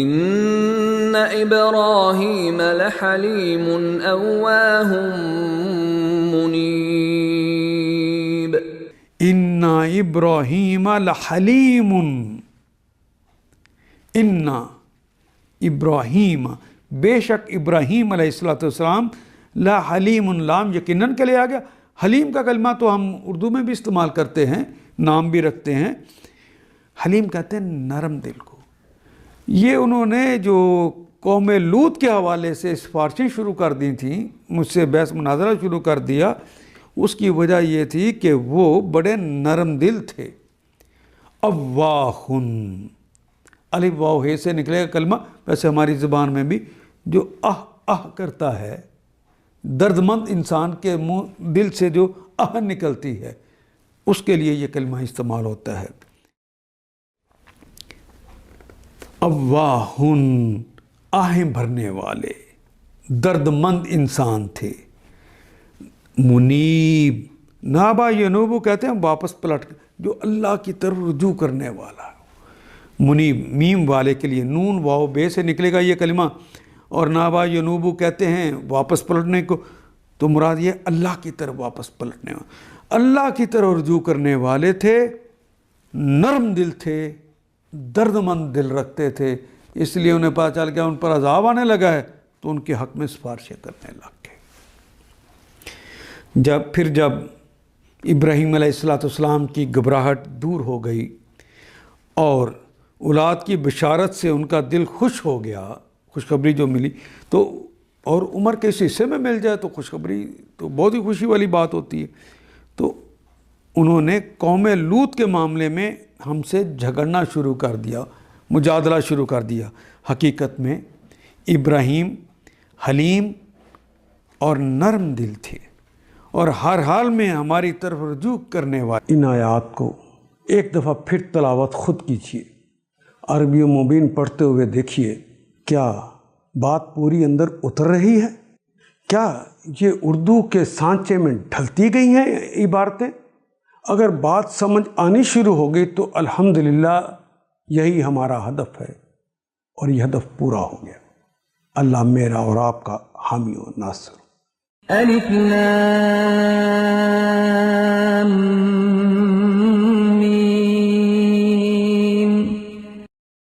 إن إبراهيم لحليم أواه منيب. ان ابراہیم لحلیم، ان ابراہیم بے شک ابراہیم علیہ السلام لحلیم، لام یقیناً کے لے آ گیا۔ حلیم کا کلمہ تو ہم اردو میں بھی استعمال کرتے ہیں، نام بھی رکھتے ہیں۔ حلیم کہتے ہیں نرم دل کو۔ یہ انہوں نے جو قوم لوط کے حوالے سے سفارشیں شروع کر دی تھیں، مجھ سے بحث مناظرہ شروع کر دیا، اس کی وجہ یہ تھی کہ وہ بڑے نرم دل تھے۔ اواہن، الف واو ہے سے نکلے گا کلمہ، ویسے ہماری زبان میں بھی جو کرتا ہے، درد مند انسان کے منہ دل سے جو نکلتی ہے، اس کے لیے یہ کلمہ استعمال ہوتا ہے۔ اواہن، آہیں بھرنے والے، درد مند انسان تھے۔ منیب، نابا ینوبو کہتے ہیں واپس پلٹ، جو اللہ کی طرف رجوع کرنے والا۔ منیب میم والے کے لیے، نون واو بے سے نکلے گا یہ کلمہ، اور نابا ینوبو کہتے ہیں واپس پلٹنے کو، تو مراد یہ اللہ کی طرف واپس پلٹنے والے، اللہ کی طرف رجوع کرنے والے تھے، نرم دل تھے، درد مند دل رکھتے تھے، اس لیے انہیں پتہ چل گیا ان پر عذاب آنے لگا ہے تو ان کے حق میں سفارشیں کرنے لگ گئے۔ جب ابراہیم علیہ السلام کی گھبراہٹ دور ہو گئی اور اولاد کی بشارت سے ان کا دل خوش ہو گیا، خوشخبری جو ملی، تو اور عمر کے اس حصے میں مل جائے تو خوشخبری تو بہت ہی خوشی والی بات ہوتی ہے۔ تو انہوں نے قوم لوط کے معاملے میں ہم سے جھگڑنا شروع کر دیا، مجادلہ شروع کر دیا۔ حقیقت میں ابراہیم حلیم اور نرم دل تھے اور ہر حال میں ہماری طرف رجوع کرنے والے۔ ان آیات کو ایک دفعہ پھر تلاوت خود کیجیے، عربی و مبین پڑھتے ہوئے دیکھیے، کیا بات پوری اندر اتر رہی ہے؟ کیا یہ اردو کے سانچے میں ڈھلتی گئی ہیں عبارتیں؟ اگر بات سمجھ آنی شروع ہو گئی تو الحمدللہ یہی ہمارا ہدف ہے اور یہ ہدف پورا ہو گیا۔ اللہ میرا اور آپ کا حامی و ناصر۔ الف لام